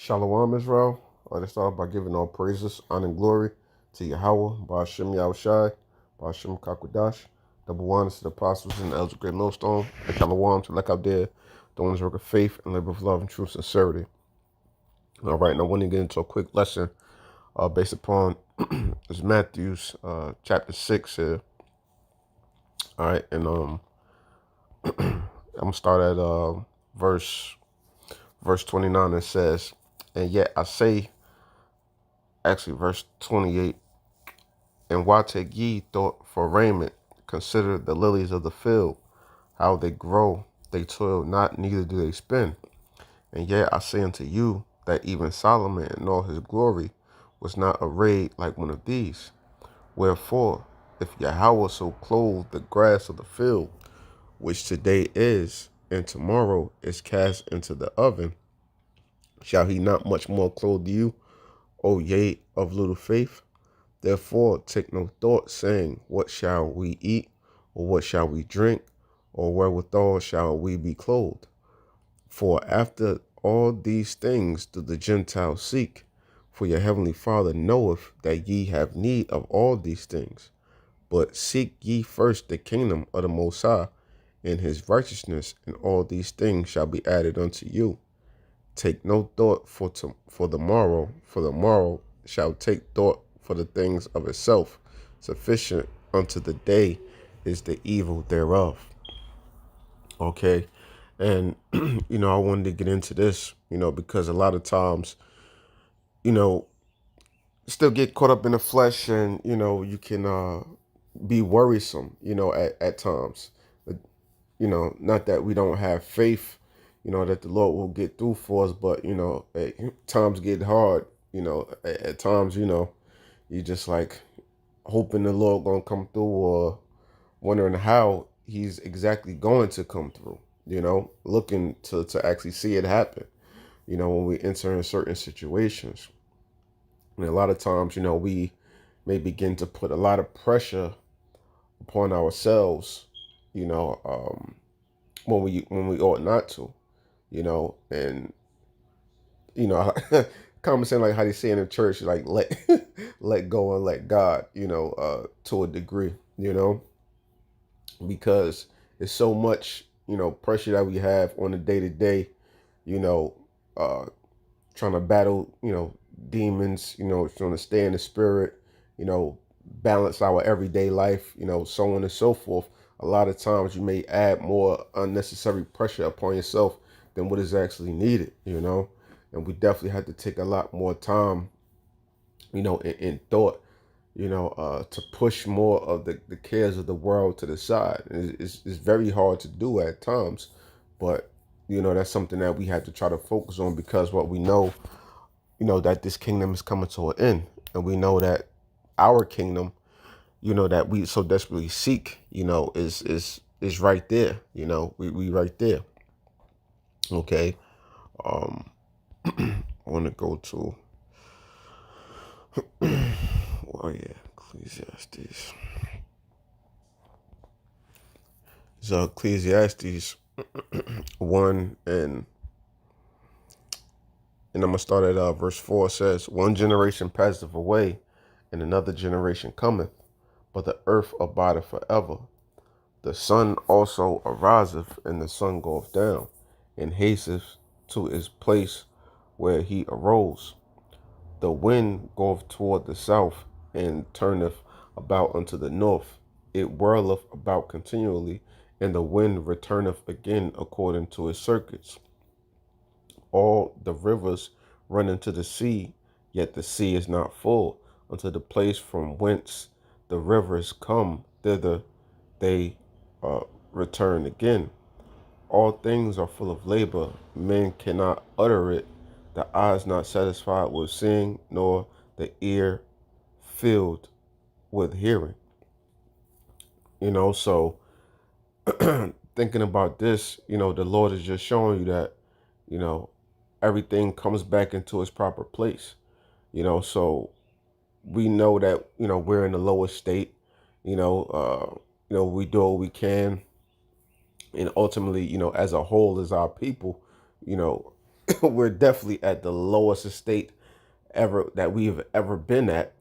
Shalom, Israel. Let's start by giving all praises, honor, and glory to Yahweh, Ba'ashem Yahushai, Ba'ashem Kakwadash. Double ones to the apostles and the elders of Great Millstone. And Shalom to like out there, the ones work of faith and live with love and true sincerity. All right, now I want to get into a quick lesson based upon is Matthew's chapter 6 here. All right, and I'm gonna start at verse 29. It says, "And yet I say," actually verse 28. "And why take ye thought for raiment? Consider the lilies of the field, how they grow. They toil not, neither do they spin. And yet I say unto you, that even Solomon in all his glory was not arrayed like one of these. Wherefore, if Yahweh so clothe the grass of the field, which today is, and tomorrow is cast into the oven, shall he not much more clothe you, O ye of little faith? Therefore take no thought, saying, What shall we eat? Or what shall we drink? Or wherewithal shall we be clothed? For after all these things do the Gentiles seek. For your heavenly Father knoweth that ye have need of all these things. But seek ye first the kingdom of the Most High, and his righteousness, and all these things shall be added unto you. Take no thought for the morrow, for the morrow shall take thought for the things of itself. Sufficient unto the day is the evil thereof." Okay. And, I wanted to get into this, because a lot of times, you know, still get caught up in the flesh and, you can be worrisome, at times. Not that we don't have faith, that the Lord will get through for us, but, times get hard, at times, you just like hoping the Lord gonna come through or wondering how he's exactly going to come through, looking to actually see it happen, when we enter in certain situations. And a lot of times, we may begin to put a lot of pressure upon ourselves, you know, um, when we ought not to, and common saying like how they say in the church, like let let go and let God, to a degree, because it's so much, pressure that we have on a day to day, you know, uh, trying to battle, demons, trying to stay in the spirit, you know, balance our everyday life, so on and so forth. A lot of times you may add more unnecessary pressure upon yourself than what is actually needed, and we definitely have to take a lot more time, in thought, to push more of the cares of the world to the side. It's very hard to do at times, but, that's something that we have to try to focus on, because what we know, that this kingdom is coming to an end. And we know that our kingdom, that we so desperately seek, is right there. We right there. Okay. Um, I want to go to, oh yeah, Ecclesiastes. So Ecclesiastes 1 and I'm gonna start at verse 4. It says, "One generation passeth away, and another generation cometh, but the earth abideth forever. The sun also ariseth, and the sun goeth down, and hasteth to his place where he arose. The wind goeth toward the south, and turneth about unto the north. It whirleth about continually, and the wind returneth again according to his circuits. All the rivers run into the sea, yet the sea is not full. Unto the place from whence the rivers come, thither they uh, return again. All things are full of labor. Men cannot utter it. The eye is not satisfied with seeing, nor the ear filled with hearing." So thinking about this, the Lord is just showing you that, you know, everything comes back into its proper place. So we know that, we're in the lowest state, we do what we can. And ultimately, as a whole, as our people, you know, we're definitely at the lowest estate ever that we've ever been at,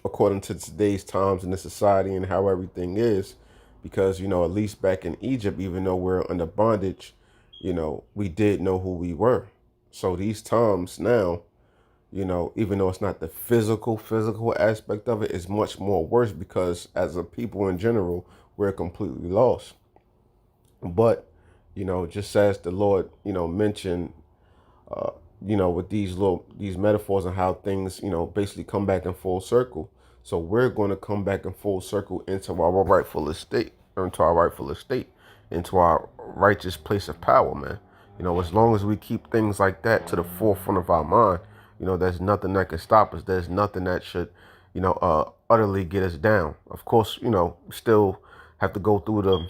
according to today's times and the society and how everything is. Because, at least back in Egypt, even though we're under bondage, we did know who we were. So these times now, even though it's not the physical aspect of it, it's much more worse because as a people in general, we're completely lost. But, just as the Lord, mentioned, uh, with these metaphors and how things, basically come back in full circle. So we're going to come back in full circle into our rightful estate, into our righteous place of power, man. As long as we keep things like that to the forefront of our mind, there's nothing that can stop us. There's nothing that should, utterly get us down. Of course, still have to go through the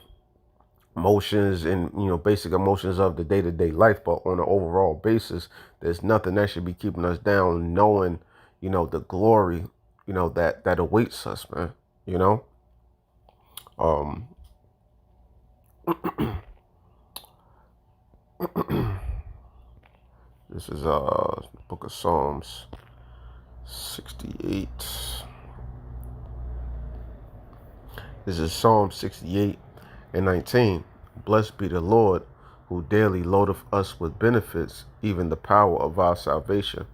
emotions and basic emotions of the day-to-day life, but on an overall basis, there's nothing that should be keeping us down, knowing the glory that awaits us, man. you know um this is book of Psalms 68. This is Psalm 68 and 19. Blessed be the Lord, who daily loadeth us with benefits, even the power of our salvation.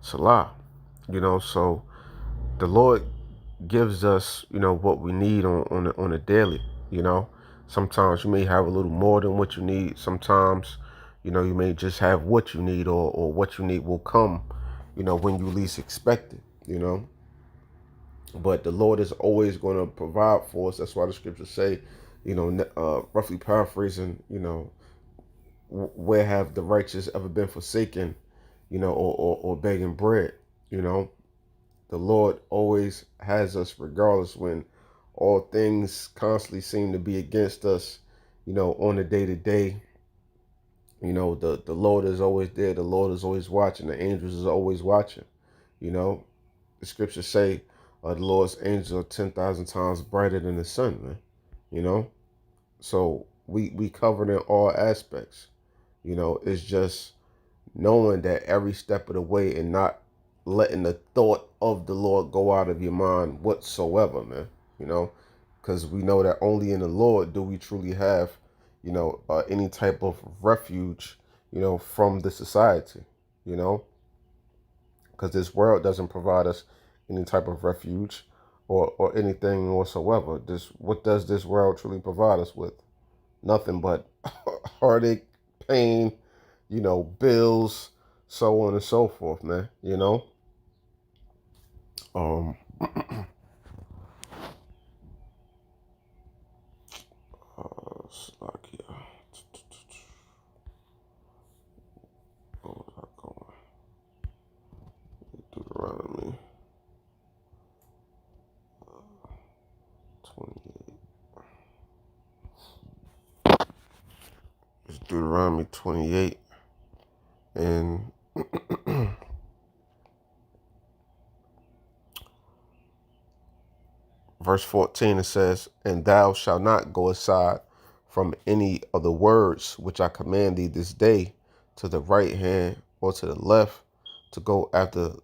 Salah. So the Lord gives us, what we need on a daily. Sometimes you may have a little more than what you need. Sometimes, you may just have what you need, or what you need will come, when you least expect it. But the Lord is always going to provide for us. That's why the scriptures say, roughly paraphrasing, where have the righteous ever been forsaken, or begging bread. You know, the Lord always has us regardless, when all things constantly seem to be against us, on a day to day. The Lord is always there. The Lord is always watching. The angels is always watching. You know, the scriptures say the Lord's angels are 10,000 times brighter than the sun, man. You know, so we covered in all aspects. It's just knowing that every step of the way, and not letting the thought of the Lord go out of your mind whatsoever, man. You know, because we know that only in the Lord do we truly have, any type of refuge, from the society, you know, because this world doesn't provide us any type of refuge, or anything whatsoever. What does this world truly provide us with? Nothing but heartache, pain, bills, so on and so forth, man. Um, Slovakia. Where was I going? Deuteronomy 28. It's Deuteronomy 28 and verse 14. It says, "And thou shalt not go aside from any of the words which I command thee this day, to the right hand or to the left, to go after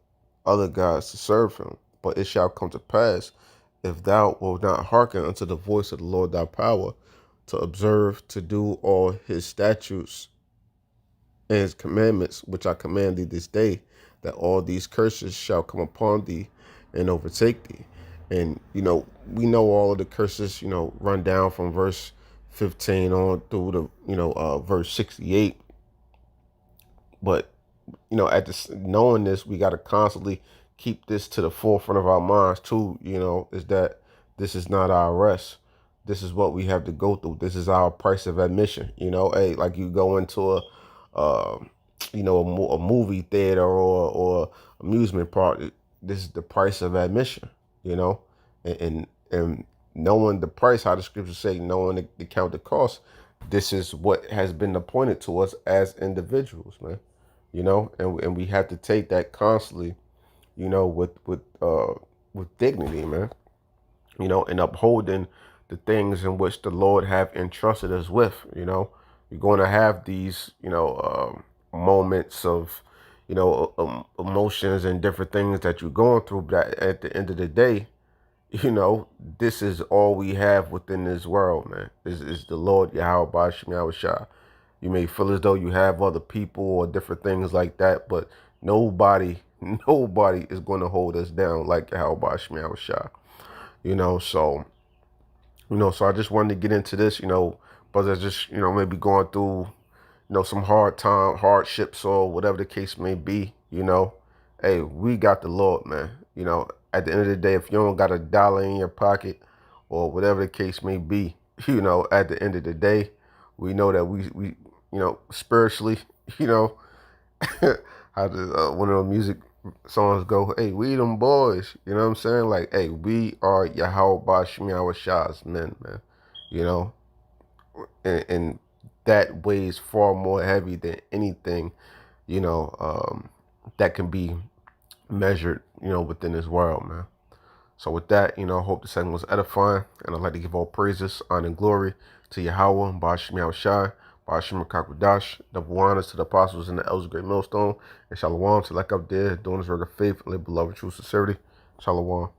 other gods to serve him. But it shall come to pass, if thou wilt not hearken unto the voice of the Lord thy power, to observe to do all his statutes and his commandments, which I command thee this day, that all these curses shall come upon thee and overtake thee." And, we know all of the curses, run down from verse 15 on through the, verse 68. But, at this, knowing this, we got to constantly keep this to the forefront of our minds too, is that this is not our rest. This is what we have to go through. This is our price of admission. Hey, like you go into uh, a movie theater, or amusement park. This is the price of admission. And knowing the price, how the scriptures say, knowing the count the cost. This is what has been appointed to us as individuals, man. And we have to take that constantly, with dignity, man. And upholding the things in which the Lord have entrusted us with. You're going to have these, moments of, emotions and different things that you're going through. But at the end of the day, this is all we have within this world, man. This is the Lord Yahweh Bashim Yahushua. You may feel as though you have other people or different things like that, but nobody, nobody is going to hold us down like Yahweh Bashim Yahushua. So so I just wanted to get into this, but I just, maybe going through, some hardships or whatever the case may be, hey, we got the Lord, man. At the end of the day, if you don't got a dollar in your pocket or whatever the case may be, at the end of the day, we know that we spiritually, you know, how one of the music songs go, hey, we them boys, you know what I'm saying? Like, hey, we are Yahweh Bashim Yahushah's men, man. You know, and that weighs far more heavy than anything, that can be measured, within this world, man. So with that, I hope the segment was edifying, and I'd like to give all praises, honor, and glory to Yahweh, Bashim Yahushai, Bashim Kakwadash, double honors to the apostles and the elders of Great Millstone, and Shalom to like up there, doing this work of faith and live beloved true sincerity. Shalom.